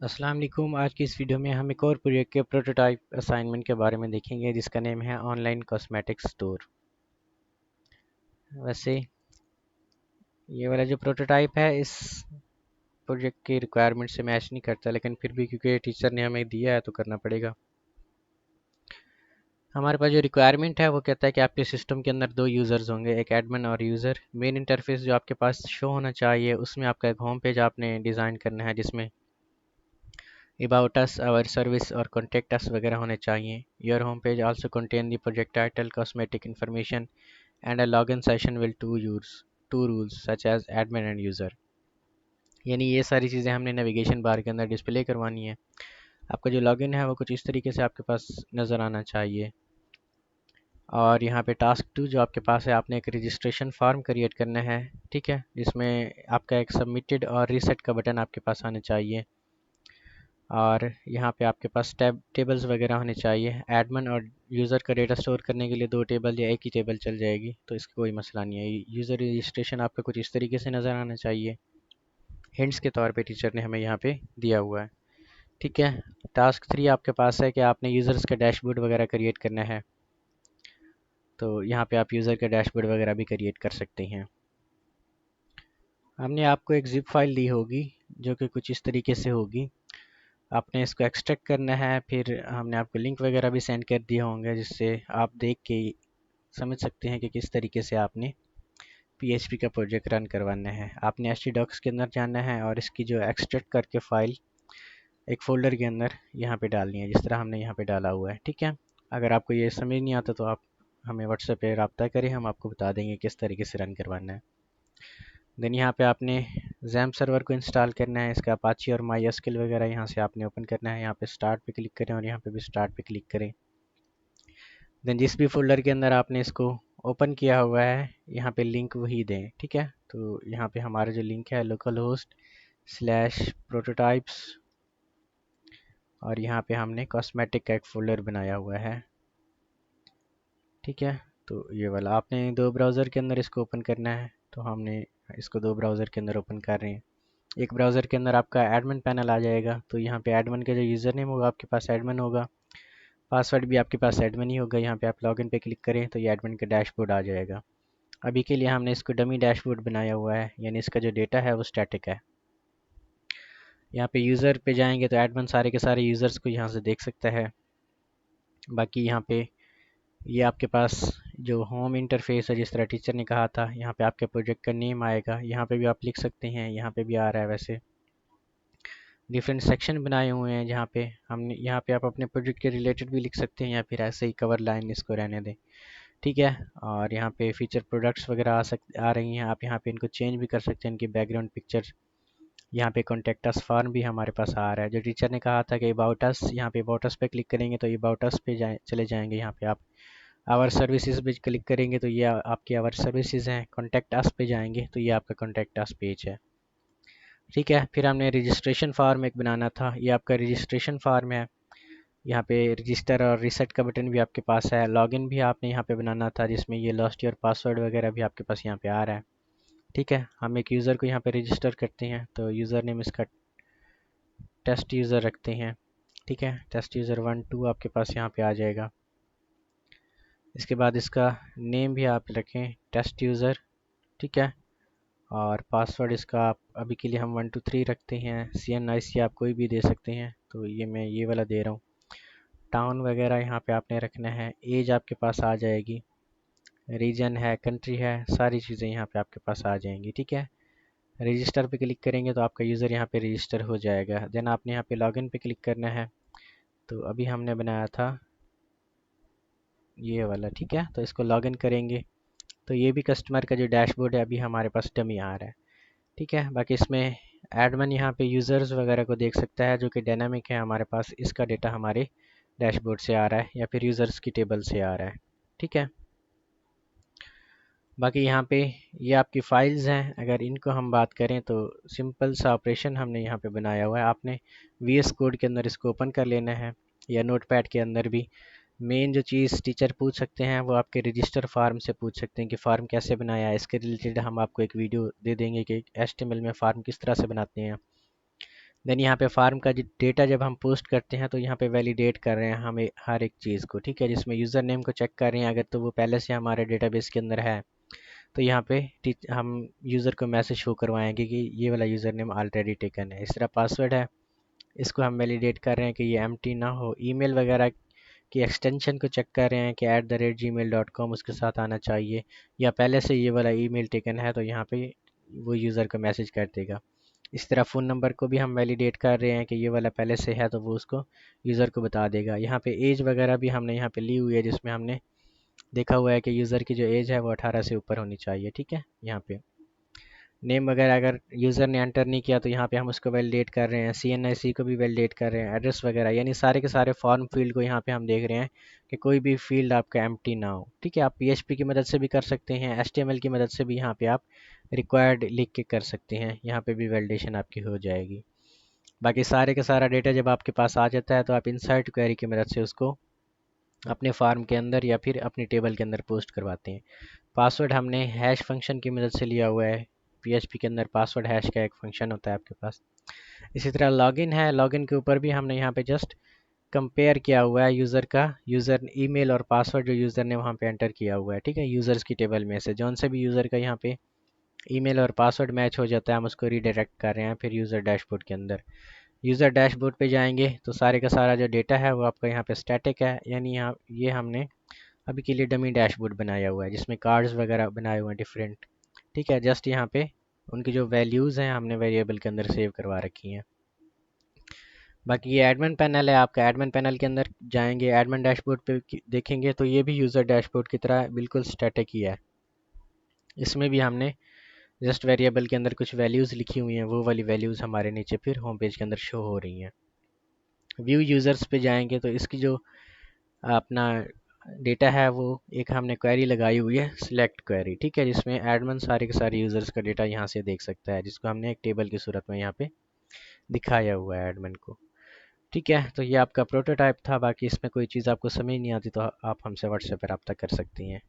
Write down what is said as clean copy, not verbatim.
अस्सलाम वालेकुम। आज की इस वीडियो में हम एक और प्रोजेक्ट के प्रोटोटाइप असाइनमेंट के बारे में देखेंगे जिसका नेम है ऑनलाइन कॉस्मेटिक्स स्टोर। वैसे ये वाला जो प्रोटोटाइप है इस प्रोजेक्ट की रिक्वायरमेंट से मैच नहीं करता, लेकिन फिर भी क्योंकि टीचर ने हमें दिया है तो करना पड़ेगा। हमारे पास जो रिक्वायरमेंट है वो कहता है कि आपके सिस्टम के अंदर दो यूज़र्स होंगे, एक एडमिन और यूज़र। मेन इंटरफेस जो आपके पास शो होना चाहिए उसमें आपका एक होम पेज आपने डिज़ाइन करना है जिसमें About us, our service or contact us वगैरह होने चाहिए। Your home page also contain the project title, cosmetic information and a login session will two rules such as admin and user। यानी ये सारी चीज़ें हमने नेविगेशन बार के अंदर डिस्प्ले करवानी है। आपका जो लॉगिन है वो कुछ इस तरीके से आपके पास नज़र आना चाहिए। और यहाँ पे टास्क 2 जो आपके पास है, आपने एक रजिस्ट्रेशन फॉर्म क्रिएट करना है, ठीक है, जिसमें आपका एक सबमिटेड और रीसेट का बटन आपके पास आना चाहिए। और यहाँ पे आपके पास टेबल्स वगैरह होने चाहिए। एडमिन और यूज़र का डेटा स्टोर करने के लिए दो टेबल या एक ही टेबल चल जाएगी, तो इसका कोई मसला नहीं है। यूज़र रजिस्ट्रेशन आपका कुछ इस तरीके से नज़र आना चाहिए। हिंट्स के तौर पे टीचर ने हमें यहाँ पे दिया हुआ है, ठीक है। टास्क 3 आपके पास है कि आपने यूज़र्स का डैशबोर्ड वगैरह क्रिएट करना है, तो यहाँ पे आप यूज़र का डैशबोर्ड वगैरह भी क्रिएट कर सकते हैं। हमने आपको एक जिप फाइल दी होगी जो कि कुछ इस तरीके से होगी। आपने इसको एक्सट्रैक्ट करना है, फिर हमने आपको लिंक वगैरह भी सेंड कर दिए होंगे जिससे आप देख के समझ सकते हैं कि किस तरीके से आपने PHP का प्रोजेक्ट रन करवाना है। आपने htdocs के अंदर जाना है और इसकी जो एक्सट्रैक्ट करके फ़ाइल एक फ़ोल्डर के अंदर यहाँ पे डालनी है, जिस तरह हमने यहाँ पे डाला हुआ है, ठीक है। अगर आपको ये समझ नहीं आता तो आप हमें व्हाट्सएप पे रब्ता करें, हम आपको बता देंगे किस तरीके से रन करवाना है। देन यहाँ पे आपने XAMPP सर्वर को इंस्टॉल करना है, इसका अपाची और MySQL वगैरह यहाँ से आपने ओपन करना है। यहाँ पे स्टार्ट पे क्लिक करें और यहाँ पे भी स्टार्ट पे क्लिक करें। देन जिस भी फोल्डर के अंदर आपने इसको ओपन किया हुआ है यहाँ पे लिंक वही दें, ठीक है। तो यहाँ पे हमारा जो लिंक है localhost/prototypes, और यहाँ पे हमने कॉस्मेटिक का एक फ़ोल्डर बनाया हुआ है, ठीक है। तो ये वाला आपने दो ब्राउज़र के अंदर इसको ओपन करना है, तो हमने इसको दो ब्राउज़र के अंदर ओपन कर रहे हैं। एक ब्राउज़र के अंदर आपका एडमिन पैनल आ जाएगा, तो यहाँ पे एडमिन का जो यूज़र नेम होगा आपके पास एडमिन होगा, पासवर्ड भी आपके पास एडमिन ही होगा। यहाँ पे आप लॉगिन पे क्लिक करें तो ये एडमिन का डैशबोर्ड आ जाएगा। अभी के लिए हमने इसको डमी डैशबोर्ड बनाया हुआ है, यानी इसका जो डेटा है वो स्टैटिक है। यहाँ पे यूज़र पे जाएंगे तो एडमिन सारे के सारे यूज़र्स को यहाँ से देख सकता है। बाकी यहाँ पे ये आपके पास जो होम इंटरफेस है, जिस तरह टीचर ने कहा था, यहाँ पे आपके प्रोजेक्ट का नेम आएगा, यहाँ पे भी आप लिख सकते हैं, यहाँ पे भी आ रहा है। वैसे डिफरेंट सेक्शन बनाए हुए हैं जहाँ पे हमने, यहाँ पे आप अपने प्रोजेक्ट के रिलेटेड भी लिख सकते हैं या फिर ऐसे ही कवर लाइन इसको रहने दें, ठीक है। और यहाँ पे फीचर प्रोडक्ट्स वगैरह आ रही हैं, आप यहाँ पे इनको चेंज भी कर सकते हैं, इनकी बैकग्राउंड पिक्चर। यहाँ पे कॉन्टेक्ट अस फॉर्म भी हमारे पास आ रहा है। जो टीचर ने कहा था कि अबाउट अस, यहाँ पे अबाउट अस पे क्लिक करेंगे तो अबाउट अस पे चले जाएंगे। यहाँ पे आप आवर सर्विसेज पे क्लिक करेंगे तो ये आपकी आवर सर्विसेज हैं। कॉन्टेक्ट अस पे जाएंगे तो ये आपका कॉन्टेक्ट अस पेज है, ठीक है। फिर हमने रजिस्ट्रेशन फार्म एक बनाना था, ये आपका रजिस्ट्रेशन फार्म है। यहाँ पे रजिस्टर और रीसेट का बटन भी आपके पास है। लॉगिन भी आपने यहाँ पे बनाना था, जिसमें ये लॉस्ट योर पासवर्ड वगैरह भी आपके पास यहाँ पे आ रहा है, ठीक है। हम एक यूज़र को यहाँ पे रजिस्टर करते हैं, तो यूज़र नेम इसका टेस्ट यूज़र रखते हैं, ठीक है। टेस्ट यूज़र 1 2 आपके पास यहाँ पे आ जाएगा। इसके बाद इसका नेम भी आप रखें टेस्ट यूज़र, ठीक है। और पासवर्ड इसका आप अभी के लिए हम 1 2 3 रखते हैं। CNIC आप कोई भी दे सकते हैं, तो ये मैं ये वाला दे रहा हूँ। टाउन वगैरह यहाँ पे आपने रखना है। एज आपके पास आ जाएगी, रीजन है, कंट्री है, सारी चीज़ें यहाँ पे आपके पास आ जाएंगी, ठीक है। रजिस्टर पे क्लिक करेंगे तो आपका यूज़र यहाँ पे रजिस्टर हो जाएगा। देन आपने यहाँ पे लॉगिन पे क्लिक करना है, तो अभी हमने बनाया था ये वाला, ठीक है। तो इसको लॉगिन करेंगे तो ये भी कस्टमर का जो डैशबोर्ड है अभी हमारे पास डमी आ रहा है, ठीक है। बाकी इसमें एडमिन यहाँ पे यूज़र्स वगैरह को देख सकता है जो कि डायनामिक है हमारे पास। इसका डेटा हमारे डैशबोर्ड से आ रहा है या फिर यूज़र्स की टेबल से आ रहा है, ठीक है। बाकी यहाँ पे ये आपकी फ़ाइल्स हैं। अगर इनको हम बात करें तो सिंपल सा ऑपरेशन हमने यहाँ पे बनाया हुआ है। आपने VS कोड के अंदर इसको ओपन कर लेना है, या नोटपैड के अंदर भी। मेन जो चीज़ टीचर पूछ सकते हैं वो आपके रजिस्टर फार्म से पूछ सकते हैं कि फ़ार्म कैसे बनाया है। इसके रिलेटेड हम आपको एक वीडियो दे देंगे कि HTML में फ़ार्म किस तरह से बनाते हैं। देन यहाँ पे फार्म का डेटा जब हम पोस्ट करते हैं तो यहाँ पे वैलिडेट कर रहे हैं हमें हर एक चीज़ को, ठीक है। जिसमें यूज़र नेम को चेक कर रहे हैं, अगर तो वो पहले से हमारे डेटाबेस के अंदर है तो यहाँ पे हम यूज़र को मैसेज शो करवाएंगे कि ये वाला यूज़र नेम ऑलरेडी टेकन है। इस तरह पासवर्ड है, इसको हम वैलिडेट कर रहे हैं कि ये एम्प्टी ना हो। ईमेल वगैरह की एक्सटेंशन को चेक कर रहे हैं कि @gmail.com उसके साथ आना चाहिए, या पहले से ये वाला ईमेल टेकन है तो यहाँ पे वो यूज़र को मैसेज कर देगा। इस तरह फ़ोन नंबर को भी हम वैलिडेट कर रहे हैं कि ये वाला पहले से है तो वो उसको यूज़र को बता देगा। यहाँ पे एज वगैरह भी हमने यहाँ पे ली हुई है, जिसमें हमने देखा हुआ है कि यूज़र की जो एज है वो 18 से ऊपर होनी चाहिए, ठीक है। यहाँ पे नेम वगैरह अगर यूज़र ने एंटर नहीं किया तो यहाँ पे हम उसको वैलिडेट कर रहे हैं। CNIC को भी वैलिडेट कर रहे हैं, एड्रेस वगैरह, यानी सारे के सारे फॉर्म फील्ड को यहाँ पे हम देख रहे हैं कि कोई भी फील्ड आपका एम्प्टी ना हो, ठीक है। आप PHP की मदद से भी कर सकते हैं, HTML की मदद से भी यहाँ पे आप रिक्वायर्ड लिख के कर सकते हैं, यहाँ पे भी वैलिडेशन आपकी हो जाएगी। बाकी सारे का सारा डेटा जब आपके पास आ जाता है तो आप इंसर्ट क्वेरी की मदद से उसको अपने फार्म के अंदर या फिर अपनी टेबल के अंदर पोस्ट करवाते हैं। पासवर्ड हमने हैश फंक्शन की मदद से लिया हुआ है। PHP के अंदर पासवर्ड हैश का एक फंक्शन होता है आपके पास। इसी तरह लॉगिन है, लॉगिन के ऊपर भी हमने यहाँ पे जस्ट कंपेयर किया हुआ है यूज़र का यूज़र ईमेल और पासवर्ड जो यूज़र ने वहाँ पे एंटर किया हुआ है, ठीक है। यूज़र्स की टेबल में से जौन से भी यूज़र का यहाँ पे ईमेल और पासवर्ड मैच हो जाता है हम उसको रीडायरेक्ट कर रहे हैं फिर यूज़र डैशबोर्ड के अंदर। यूज़र डैशबोर्ड पे जाएंगे तो सारे का सारा जो डेटा है वो आपका यहाँ पे स्टैटिक है, यानी यहाँ ये हमने अभी के लिए डमी डैशबोर्ड बनाया हुआ है जिसमें कार्ड्स वगैरह बनाए हुए हैं डिफरेंट, ठीक है। जस्ट यहाँ पे उनकी जो वैल्यूज़ हैं हमने वेरिएबल के अंदर सेव करवा रखी हैं। बाकी ये एडमिन पैनल है आपका, एडमिन पैनल के अंदर जाएंगे, एडमिन डैशबोर्ड पे देखेंगे तो ये भी यूज़र डैशबोर्ड की तरह बिल्कुल स्टैटिक ही है। इसमें भी हमने जस्ट वेरिएबल के अंदर कुछ वैल्यूज़ लिखी हुई हैं, वो वाली वैल्यूज़ हमारे नीचे फिर होम पेज के अंदर शो हो रही हैं। व्यू यूज़र्स पे जाएंगे तो इसकी जो अपना डेटा है वो एक हमने क्वेरी लगाई हुई है, सिलेक्ट क्वेरी, ठीक है। जिसमें एडमिन सारे के सारे यूज़र्स का डेटा यहाँ से देख सकता है, जिसको हमने एक टेबल की सूरत में यहाँ पे दिखाया हुआ है एडमिन को, ठीक है। तो ये आपका प्रोटोटाइप था। बाकी इसमें कोई चीज़ आपको समझ नहीं आती तो आप हमसे व्हाट्सएप पर रब्ता कर सकती हैं।